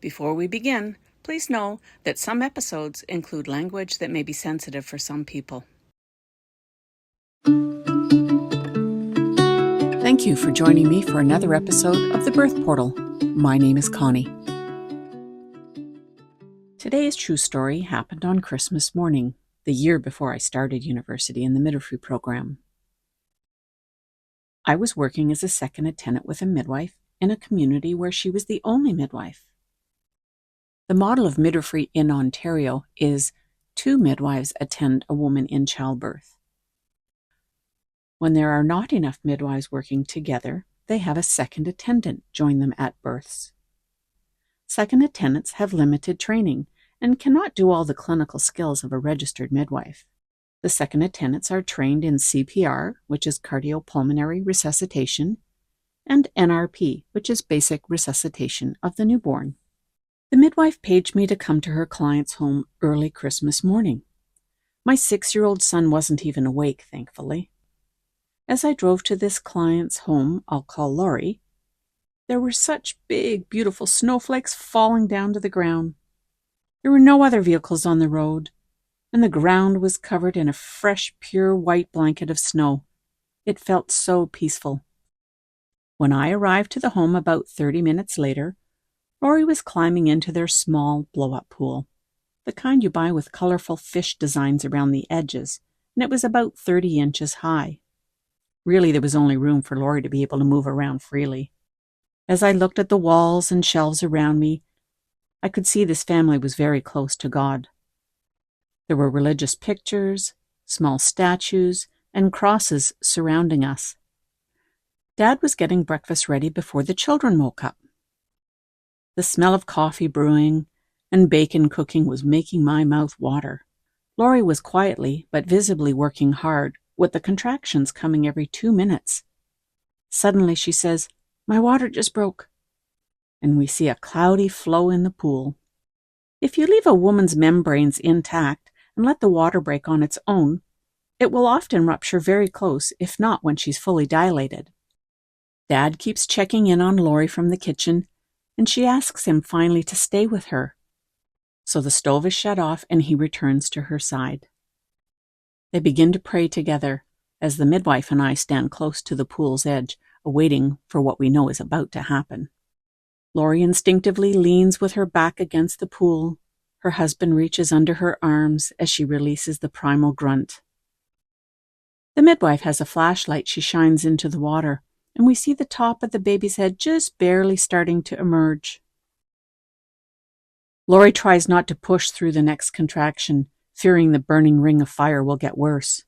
Before we begin, please know that some episodes include language that may be sensitive for some people. Thank you for joining me for another episode of The Birth Portal. My name is Connie. Today's true story happened on Christmas morning, the year before I started university in the midwifery program. I was working as a second attendant with a midwife in a community where she was the only midwife. The model of midwifery in Ontario is 2 midwives attend a woman in childbirth. When there are not enough midwives working together, they have a second attendant join them at births. Second attendants have limited training and cannot do all the clinical skills of a registered midwife. The second attendants are trained in CPR, which is cardiopulmonary resuscitation, and NRP, which is basic resuscitation of the newborn. The midwife paged me to come to her client's home early Christmas morning. My 6-year-old son wasn't even awake, thankfully. As I drove to this client's home, I'll call Laurie, there were such big, beautiful snowflakes falling down to the ground. There were no other vehicles on the road, and the ground was covered in a fresh, pure white blanket of snow. It felt so peaceful. When I arrived to the home about 30 minutes later, Laurie was climbing into their small blow-up pool, the kind you buy with colorful fish designs around the edges, and it was about 30 inches high. Really, there was only room for Laurie to be able to move around freely. As I looked at the walls and shelves around me, I could see this family was very close to God. There were religious pictures, small statues, and crosses surrounding us. Dad was getting breakfast ready before the children woke up. The smell of coffee brewing and bacon cooking was making my mouth water. Laurie was quietly but visibly working hard, with the contractions coming every 2 minutes. Suddenly she says, "My water just broke." And we see a cloudy flow in the pool. If you leave a woman's membranes intact and let the water break on its own, it will often rupture very close, if not when she's fully dilated. Dad keeps checking in on Laurie from the kitchen, and she asks him finally to stay with her. So the stove is shut off and he returns to her side. They begin to pray together as the midwife and I stand close to the pool's edge, awaiting for what we know is about to happen. Laurie instinctively leans with her back against the pool. Her husband reaches under her arms as she releases the primal grunt. The midwife has a flashlight she shines into the water, and we see the top of the baby's head just barely starting to emerge. Laurie tries not to push through the next contraction, fearing the burning ring of fire will get worse.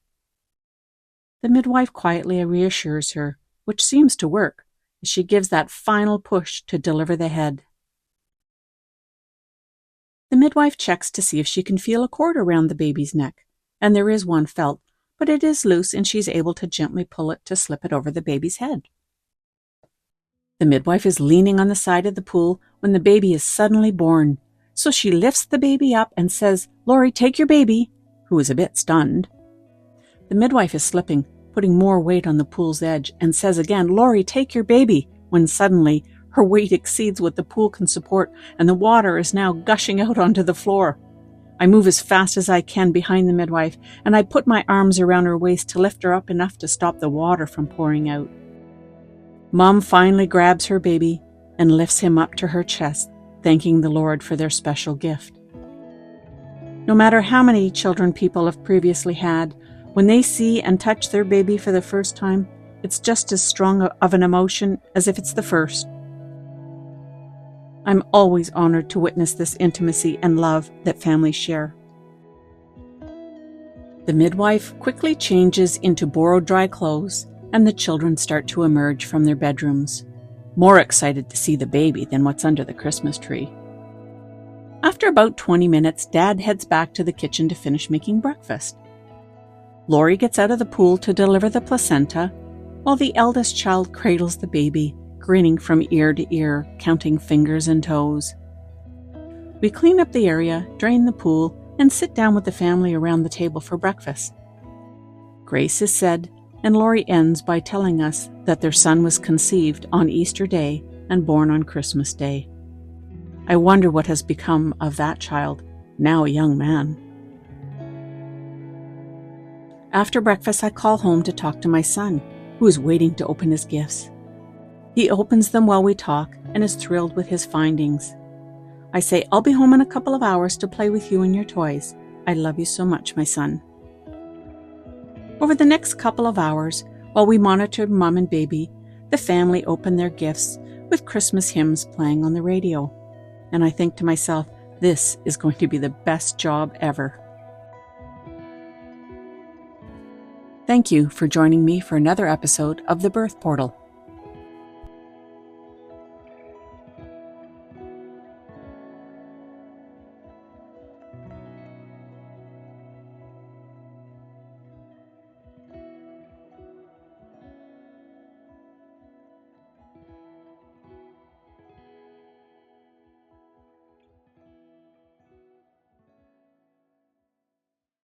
The midwife quietly reassures her, which seems to work, as she gives that final push to deliver the head. The midwife checks to see if she can feel a cord around the baby's neck, and there is one felt, but it is loose and she's able to gently pull it to slip it over the baby's head. The midwife is leaning on the side of the pool when the baby is suddenly born, so she lifts the baby up and says, "Laurie, take your baby," who is a bit stunned. The midwife is slipping, putting more weight on the pool's edge, and says again, "Laurie, take your baby," when suddenly her weight exceeds what the pool can support, and the water is now gushing out onto the floor. I move as fast as I can behind the midwife, and I put my arms around her waist to lift her up enough to stop the water from pouring out. Mom finally grabs her baby and lifts him up to her chest, thanking the Lord for their special gift. No matter how many children people have previously had, when they see and touch their baby for the first time, it's just as strong of an emotion as if it's the first. I'm always honored to witness this intimacy and love that families share. The midwife quickly changes into borrowed dry clothes, and the children start to emerge from their bedrooms, more excited to see the baby than what's under the Christmas tree. After about 20 minutes, Dad heads back to the kitchen to finish making breakfast. Laurie gets out of the pool to deliver the placenta, while the eldest child cradles the baby, grinning from ear to ear, counting fingers and toes. We clean up the area, drain the pool, and sit down with the family around the table for breakfast. Grace is said, and Laurie ends by telling us that their son was conceived on Easter Day and born on Christmas Day. I wonder what has become of that child, now a young man. After breakfast, I call home to talk to my son, who is waiting to open his gifts. He opens them while we talk and is thrilled with his findings. I say, I'll be home in a couple of hours to play with you and your toys. I love you so much, my son. Over the next couple of hours, while we monitored Mom and Baby, the family opened their gifts with Christmas hymns playing on the radio. And I think to myself, this is going to be the best job ever. Thank you for joining me for another episode of The Birth Portal.